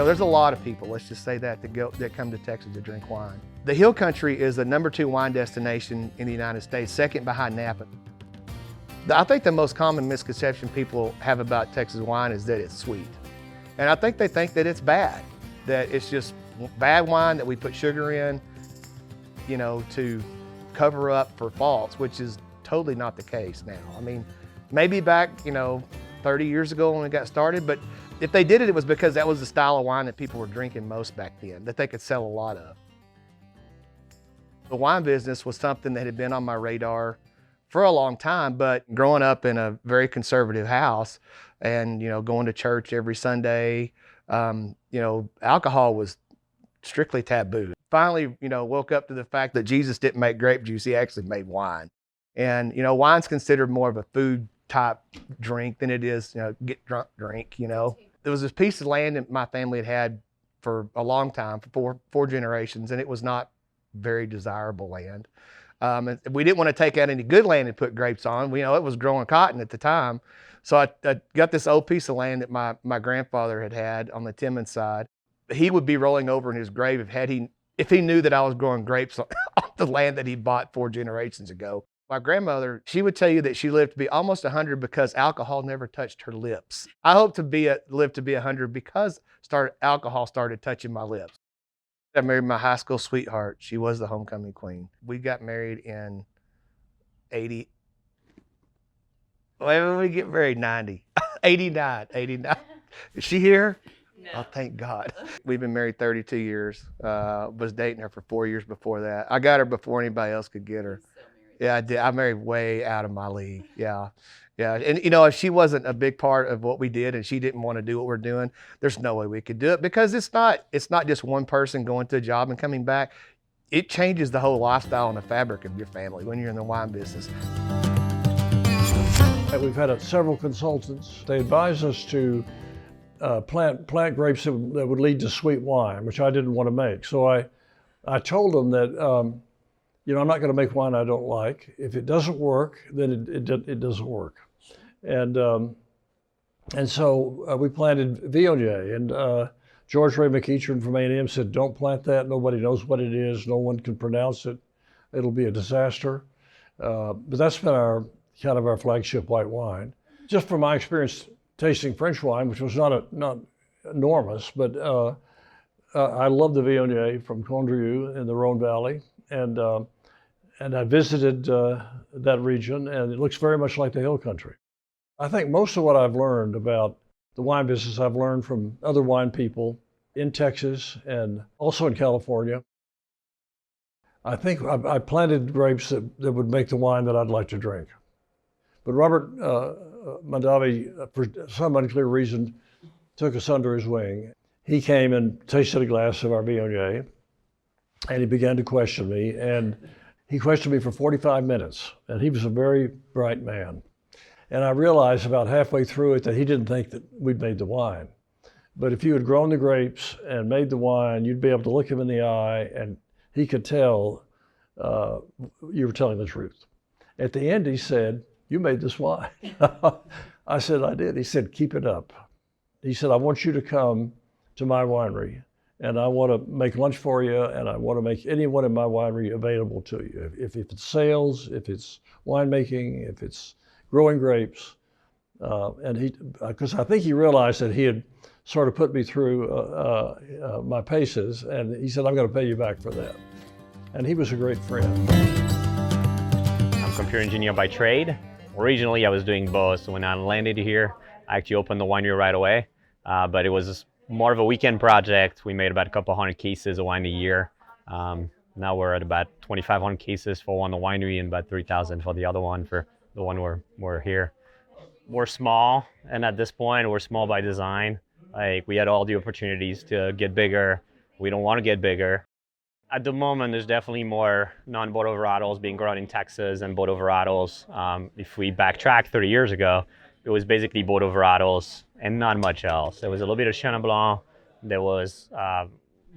there's a lot of people, let's just say that come to Texas to drink wine. The Hill Country is the #2 wine destination in the United States, second behind Napa. I think the most common misconception people have about Texas wine is that it's sweet. And I think they think that it's bad, that it's just bad wine that we put sugar in, to cover up for faults, which is totally not the case now. I mean, maybe back, 30 years ago when we got started, but if they did it, it was because that was the style of wine that people were drinking most back then, that they could sell a lot of. The wine business was something that had been on my radar for a long time, but growing up in a very conservative house and, going to church every Sunday, alcohol was strictly taboo. Finally, woke up to the fact that Jesus didn't make grape juice, he actually made wine. And, wine's considered more of a food type drink than it is, get drunk drink, There was this piece of land that my family had for a long time, for four generations, and it was not very desirable land. And we didn't want to take out any good land and put grapes on. It was growing cotton at the time. So I got this old piece of land that my grandfather had on the TIMMONS side. He would be rolling over in his grave if he knew that I was growing grapes on the land that he bought 4 generations ago. My grandmother, she would tell you that she lived to be almost 100 because alcohol never touched her lips. I hope to live to be 100 because alcohol started touching my lips. I married my high school sweetheart. She was the homecoming queen. We got married in 80. When we get married, 90. 89. Is she here? No. Oh, thank God. We've been married 32 years. Was dating her for 4 years before that. I got her before anybody else could get her. Yeah, I did. I married way out of my league. Yeah. And if she wasn't a big part of what we did and she didn't want to do what we're doing, there's no way we could do it, because it's not just one person going to a job and coming back. It changes the whole lifestyle and the fabric of your family when you're in the wine business. We've had several consultants. They advised us to plant grapes that would lead to sweet wine, which I didn't want to make. So I told them that I'm not going to make wine I don't like. If it doesn't work, then it doesn't work. And so we planted Viognier, and George Ray McEachern from A&M said, "Don't plant that. Nobody knows what it is. No one can pronounce it. It'll be a disaster." But that's been our flagship white wine. Just from my experience tasting French wine, which was not enormous, but I love the Viognier from Condrieu in the Rhone Valley. And I visited that region, and it looks very much like the Hill Country. I think most of what I've learned about the wine business, I've learned from other wine people in Texas and also in California. I think I planted grapes that would make the wine that I'd like to drink. But Robert Mondavi, for some unclear reason, took us under his wing. He came and tasted a glass of our Viognier, and he began to question me, and he questioned me for 45 minutes, and he was a very bright man. And I realized about halfway through it that he didn't think that we'd made the wine. But if you had grown the grapes and made the wine, you'd be able to look him in the eye, and he could tell you were telling the truth. At the end, he said, "You made this wine." I said, "I did." He said, "Keep it up." He said, "I want you to come to my winery, and I want to make lunch for you, and I want to make anyone in my winery available to you. If it's sales, if it's winemaking, if it's growing grapes." Because I think he realized that he had sort of put me through my paces, and he said, "I'm going to pay you back for that." And he was a great friend. I'm a computer engineer by trade. Originally, I was doing both. So when I landed here, I actually opened the winery right away, but it was more of a weekend project. We made about a couple hundred cases of wine a year. Now we're at about 2,500 cases for one, the winery, and about 3,000 for the other one, for the one we're here. We're small, and at this point, we're small by design. Like, we had all the opportunities to get bigger. We don't want to get bigger. At the moment, there's definitely more non-Bordeaux varietals being grown in Texas and Bordeaux varietals. If we backtrack 30 years ago, it was basically Bordeaux varietals and not much else. There was a little bit of Chenin Blanc, there was a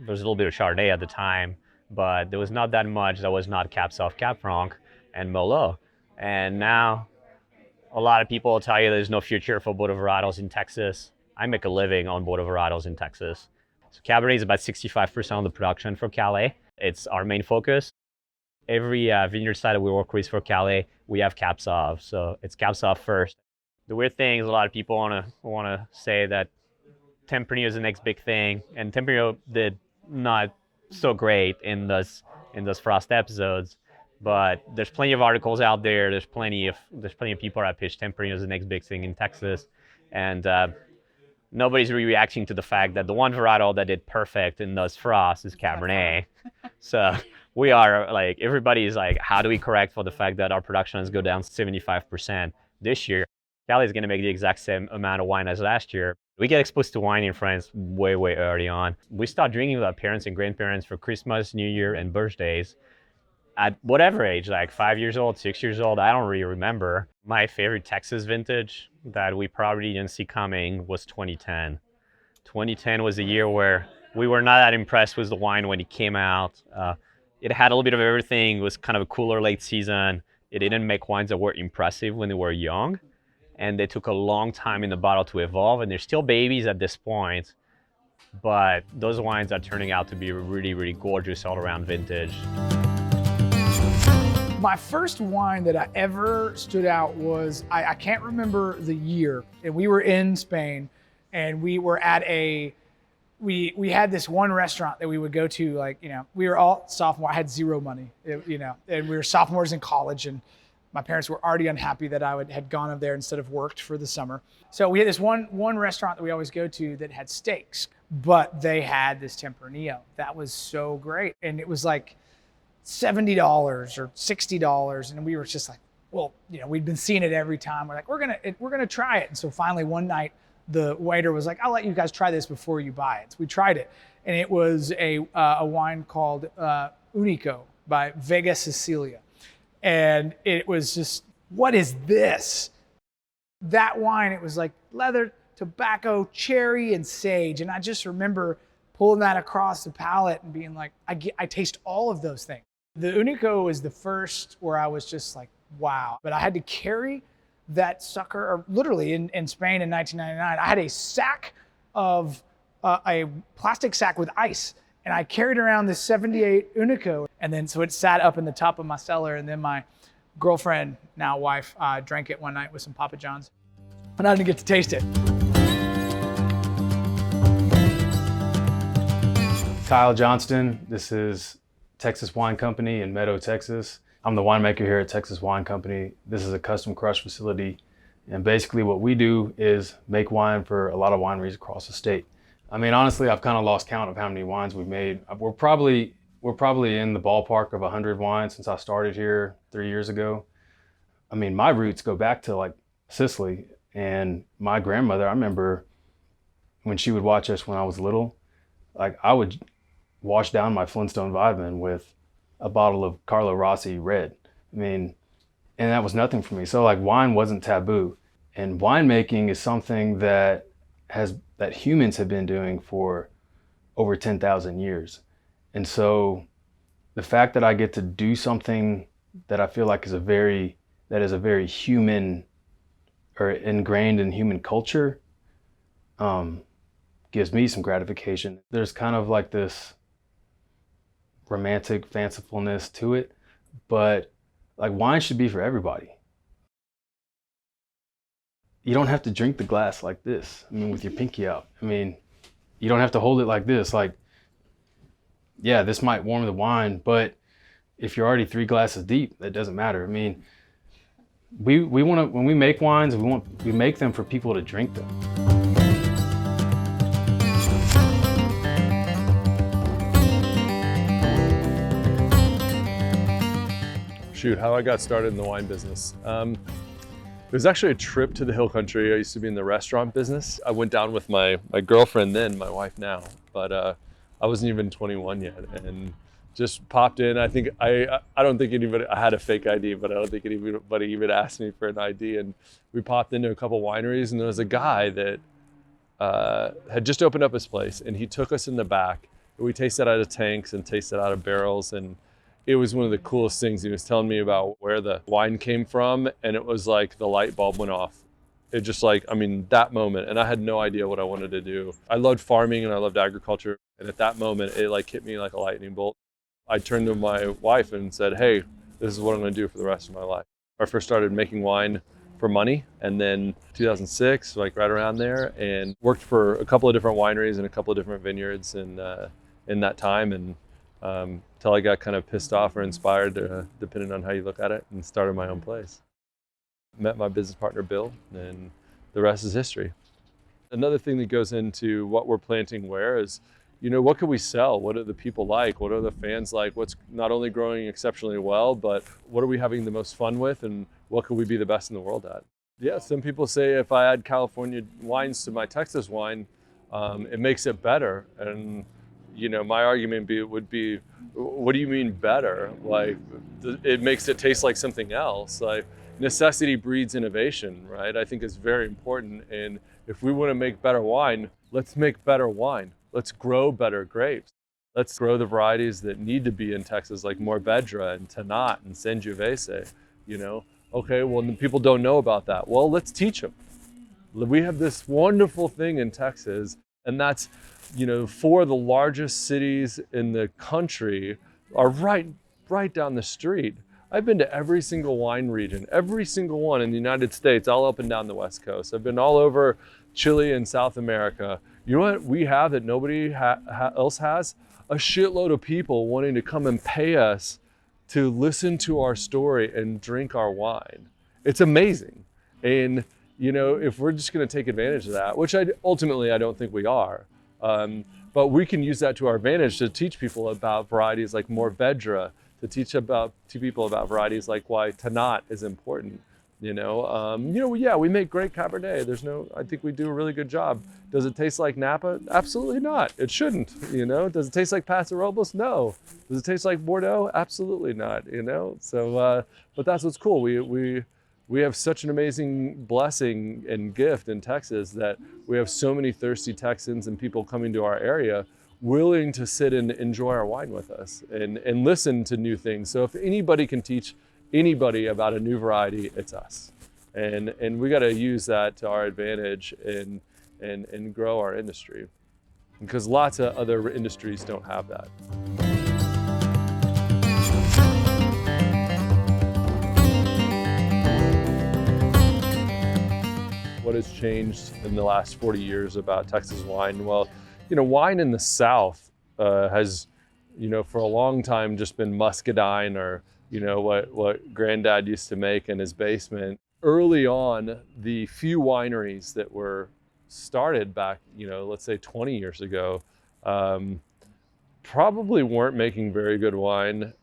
little bit of Chardonnay at the time, but there was not that much that was not Cab Sauv, Cab Franc, and Merlot. And now, a lot of people will tell you there's no future for Bordeaux varietals in Texas. I make a living on Bordeaux varietals in Texas. So Cabernet is about 65% of the production for Calais. It's our main focus. Every vineyard site that we work with for Calais, we have Cab Sauv. So it's Cab Sauv first. The weird thing is a lot of people wanna say that Tempranillo is the next big thing, and Tempranillo did not so great in those frost episodes. But there's plenty of articles out there. There's plenty of people that pitch Tempranillo as the next big thing in Texas, and nobody's really reacting to the fact that the one varietal that did perfect in those frosts is Cabernet. So we are like, everybody's like, how do we correct for the fact that our production has go down 75% this year? Calais is going to make the exact same amount of wine as last year. We get exposed to wine in France way, way early on. We start drinking with our parents and grandparents for Christmas, New Year, and birthdays. At whatever age, like 5 years old, 6 years old, I don't really remember. My favorite Texas vintage that we probably didn't see coming was 2010. 2010 was a year where we were not that impressed with the wine when it came out. It had a little bit of everything. It was kind of a cooler late season. It didn't make wines that were impressive when they were young. And they took a long time in the bottle to evolve, and they're still babies at this point. But those wines are turning out to be really, really gorgeous all-around vintage. My first wine that I ever stood out was, I can't remember the year, and we were in Spain, and we were at we had this one restaurant that we would go to, like, you know, we were all sophomore, I had zero money, you know, and we were sophomores in college, and my parents were already unhappy that I had gone up there instead of worked for the summer. So we had this one restaurant that we always go to that had steaks, but they had this Tempranillo. That was so great. And it was like $70 or $60. And we were just like, well, you know, we'd been seeing it every time. We're like, we're gonna try it. And so finally one night, the waiter was like, I'll let you guys try this before you buy it. So we tried it. And it was a wine called Unico by Vega Sicilia. And it was just, what is this? That wine, it was like leather, tobacco, cherry, and sage. And I just remember pulling that across the palate and being like, I taste all of those things. The Unico was the first where I was just like, wow. But I had to carry that sucker, or literally in Spain in 1999, I had a sack of, a plastic sack with ice. And I carried around this 78 Unico. And then, so it sat up in the top of my cellar. And then my girlfriend, now wife, drank it one night with some Papa John's. And I didn't get to taste it. Kyle Johnston. This is Texas Wine Company in Meadow, Texas. I'm the winemaker here at Texas Wine Company. This is a custom crush facility. And basically what we do is make wine for a lot of wineries across the state. I mean, honestly, I've kind of lost count of how many wines we've made. We're probably in the ballpark of 100 wines since I started here 3 years ago. I mean, my roots go back to like Sicily, and my grandmother, I remember when she would watch us when I was little, like I would wash down my Flintstone vitamin with a bottle of Carlo Rossi red. I mean, and that was nothing for me. So like wine wasn't taboo, and winemaking is something that humans have been doing for over 10,000 years. And so the fact that I get to do something that I feel like is a very human, or ingrained in human culture, gives me some gratification. There's kind of like this romantic fancifulness to it, but like wine should be for everybody. You don't have to drink the glass like this. I mean, with your pinky out. I mean, you don't have to hold it like this. Like, yeah, this might warm the wine, but if you're already 3 glasses deep, that doesn't matter. I mean, we want to, when we make wines, we make them for people to drink them. Shoot, how I got started in the wine business. It was actually a trip to the hill country. I used to be in the restaurant business. I went down with my girlfriend then, my wife now, but I wasn't even 21 yet, and just popped in. I think I don't think anybody, I had a fake ID, but I don't think anybody even asked me for an ID. And we popped into a couple wineries, and there was a guy that had just opened up his place, and he took us in the back. We tasted out of tanks and tasted out of barrels, and it was one of the coolest things. He was telling me about where the wine came from, and it was like the light bulb went off. It just like, I mean, that moment, and I had no idea what I wanted to do. I loved farming and I loved agriculture. And at that moment, it like hit me like a lightning bolt. I turned to my wife and said, hey, this is what I'm gonna do for the rest of my life. I first started making wine for money, and then 2006, like right around there, and worked for a couple of different wineries and a couple of different vineyards in that time, and until I got kind of pissed off or inspired, depending on how you look at it, and started my own place. Met my business partner, Bill, and the rest is history. Another thing that goes into what we're planting where is, what can we sell? What do the people like? What are the fans like? What's not only growing exceptionally well, but what are we having the most fun with, and what could we be the best in the world at? Yeah, some people say if I add California wines to my Texas wine, it makes it better. And, my argument would be, what do you mean better? Like, it makes it taste like something else. Like, necessity breeds innovation, right? I think it's very important. And if we want to make better wine, let's make better wine. Let's grow better grapes. Let's grow the varieties that need to be in Texas, like Mourvedre and Tannat and Sangiovese, Okay, well, people don't know about that. Well, let's teach them. We have this wonderful thing in Texas, and that's, 4 of the largest cities in the country are right down the street. I've been to every single wine region, every single one in the United States, all up and down the West Coast. I've been all over Chile and South America. You know what we have that nobody else has? A shitload of people wanting to come and pay us to listen to our story and drink our wine. It's amazing. And, if we're just gonna take advantage of that, which ultimately I don't think we are, but we can use that to our advantage to teach people about varieties like Mourvedre, to teach people about varieties like why Tannat is important. Yeah, we make great Cabernet. I think we do a really good job. Does it taste like Napa? Absolutely not. It shouldn't, Does it taste like Paso Robles? No. Does it taste like Bordeaux? Absolutely not, So, but that's what's cool. We have such an amazing blessing and gift in Texas that we have so many thirsty Texans and people coming to our area willing to sit and enjoy our wine with us and listen to new things. So if anybody can teach anybody about a new variety, it's us. And we got to use that to our advantage and grow our industry, because lots of other industries don't have that. What has changed in the last 40 years about Texas wine? Well, wine in the South has, for a long time just been muscadine or, what Granddad used to make in his basement. Early on, the few wineries that were started back, let's say 20 years ago, probably weren't making very good wine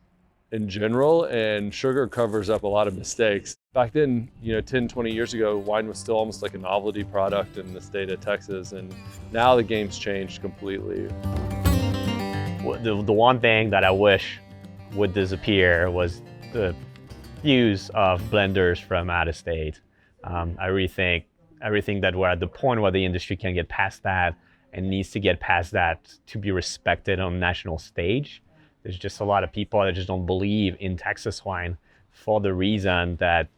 in general, and sugar covers up a lot of mistakes. Back then, 10, 20 years ago, wine was still almost like a novelty product in the state of Texas, and now the game's changed completely. The one thing that I wish would disappear was the use of blenders from out of state. I really think everything that we're at the point where the industry can get past that and needs to get past that to be respected on a national stage. There's just a lot of people that just don't believe in Texas wine for the reason that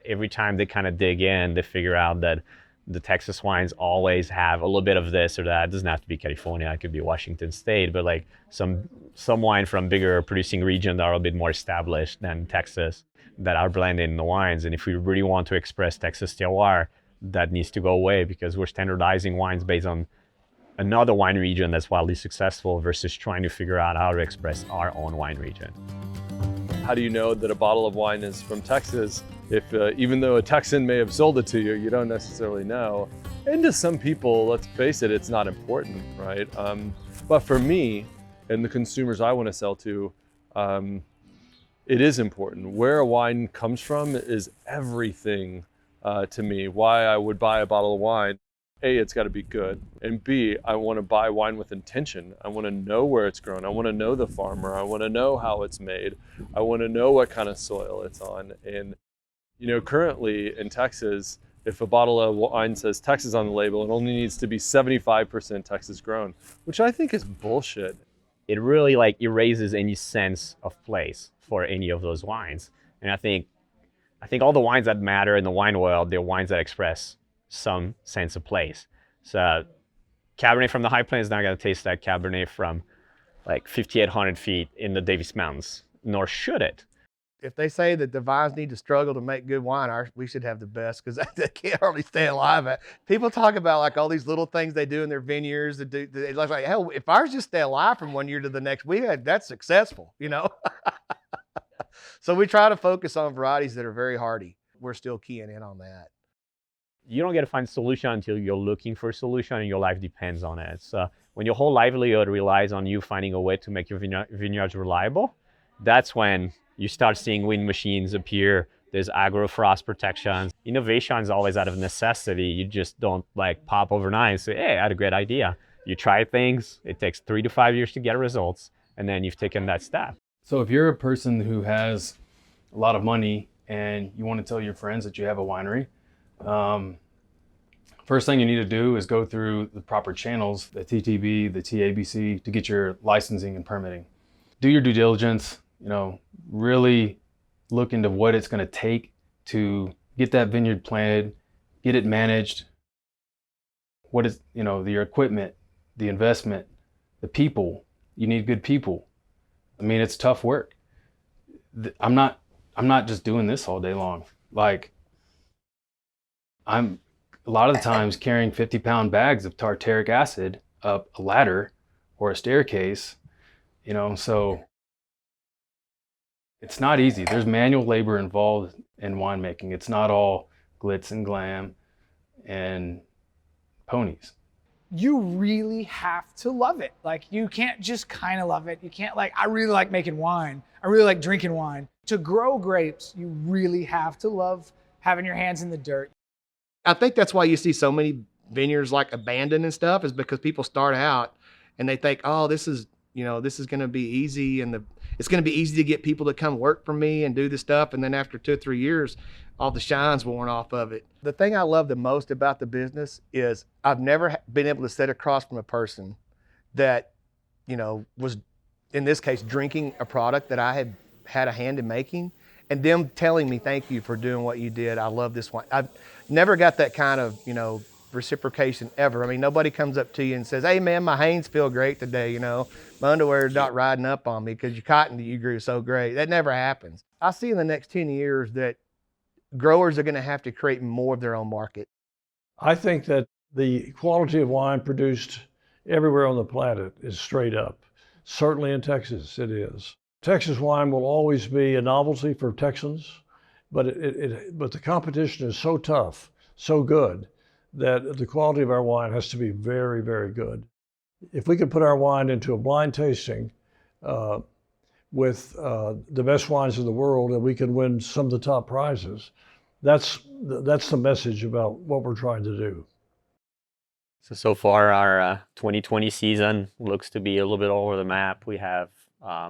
every time they kind of dig in, they figure out that the Texas wines always have a little bit of this or that. It doesn't have to be California, it could be Washington State, but like some wine from bigger producing regions that are a bit more established than Texas that are blended in the wines. And if we really want to express Texas terroir, that needs to go away, because we're standardizing wines based on another wine region that's wildly successful versus trying to figure out how to express our own wine region. How do you know that a bottle of wine is from Texas if even though a Texan may have sold it to you, you don't necessarily know? And to some people, let's face it, it's not important, right? But for me and the consumers I want to sell to, it is important. Where a wine comes from is everything to me. Why I would buy a bottle of wine. A, it's got to be good. And B, I want to buy wine with intention. I want to know where it's grown. I want to know the farmer. I want to know how it's made. I want to know what kind of soil it's on. And, currently in Texas, if a bottle of wine says Texas on the label, it only needs to be 75% Texas grown, which I think is bullshit. It really erases any sense of place for any of those wines. And I think all the wines that matter in the wine world, they're wines that express some sense of place. So Cabernet from the high plains is not going to taste like Cabernet from like 5,800 feet in the Davis Mountains, nor should it. If they say that the vines need to struggle to make good wine, we should have the best, because they can't hardly stay alive. People talk about like all these little things they do in their vineyards. Like, hell, if ours just stay alive from one year to the next, that's successful, you know? So we try to focus on varieties that are very hardy. We're still keying in on that. You don't get to find a solution until you're looking for a solution and your life depends on it. So when your whole livelihood relies on you finding a way to make your vineyards reliable, that's when you start seeing wind machines appear. There's agro-frost protections. Innovation is always out of necessity. You just don't like pop overnight and say, hey, I had a great idea. You try things, it takes 3 to 5 years to get results, and then you've taken that step. So if you're a person who has a lot of money and you want to tell your friends that you have a winery, first thing you need to do is go through the proper channels, the TTB, the TABC, to get your licensing and permitting. Do your due diligence, really look into what it's going to take to get that vineyard planted, get it managed. What is, your equipment, the investment, the people. You need good people. I mean, it's tough work. I'm not just doing this all day long. Like, I'm a lot of the times carrying 50-pound bags of tartaric acid up a ladder or a staircase, so it's not easy. There's manual labor involved in winemaking. It's not all glitz and glam and ponies. You really have to love it. Like, you can't just kind of love it. You can't I really like making wine. I really like drinking wine. To grow grapes, you really have to love having your hands in the dirt. I think that's why you see so many vineyards like abandoned and stuff, is because people start out and they think, oh, this is going to be easy, and it's going to be easy to get people to come work for me and do this stuff. And then after 2 or 3 years, all the shine's worn off of it. The thing I love the most about the business is I've never been able to sit across from a person that, was, in this case, drinking a product that I had a hand in making, and them telling me, thank you for doing what you did. I love this wine. I've never got that kind of, reciprocation ever. I mean, nobody comes up to you and says, hey man, my Hanes feel great today. My underwear's not riding up on me because your cotton that you grew so great. That never happens. I see in the next 10 years that growers are going to have to create more of their own market. I think that the quality of wine produced everywhere on the planet is straight up. Certainly in Texas, it is. Texas wine will always be a novelty for Texans, but but the competition is so tough, so good, that the quality of our wine has to be very, very good. If we could put our wine into a blind tasting with the best wines in the world, and we can win some of the top prizes, that's the message about what we're trying to do. So far our 2020 season looks to be a little bit all over the map. We have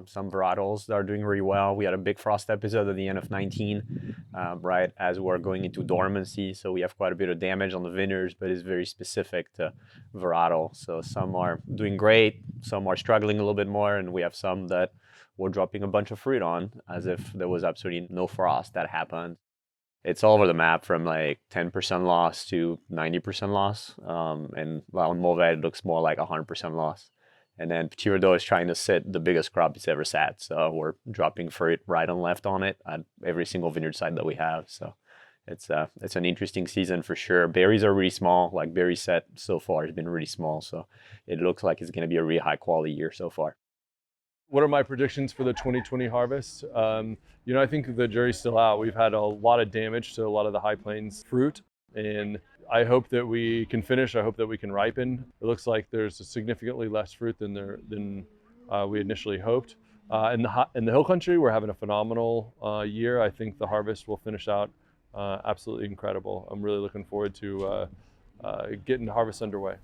some varietals that are doing really well. We had a big frost episode at the end of 19, right as we're going into dormancy. So we have quite a bit of damage on the vineyards, but it's very specific to varietal. So some are doing great, some are struggling a little bit more, and we have some that we're dropping a bunch of fruit on as if there was absolutely no frost that happened. It's all over the map, from like 10% loss to 90% loss. And on Mauvais, it looks more like 100% loss. And then Petit Verdot is trying to sit the biggest crop it's ever sat. So we're dropping fruit right and left on it at every single vineyard site that we have. So it's an interesting season for sure. Berries are really small. Like berry set so far has been really small. So it looks like it's going to be a really high quality year so far. What are my predictions for the 2020 harvest? I think the jury's still out. We've had a lot of damage to a lot of the high plains fruit, and I hope that we can finish. I hope that we can ripen. It looks like there's significantly less fruit than we initially hoped. In the hill country, we're having a phenomenal year. I think the harvest will finish out absolutely incredible. I'm really looking forward to getting the harvest underway.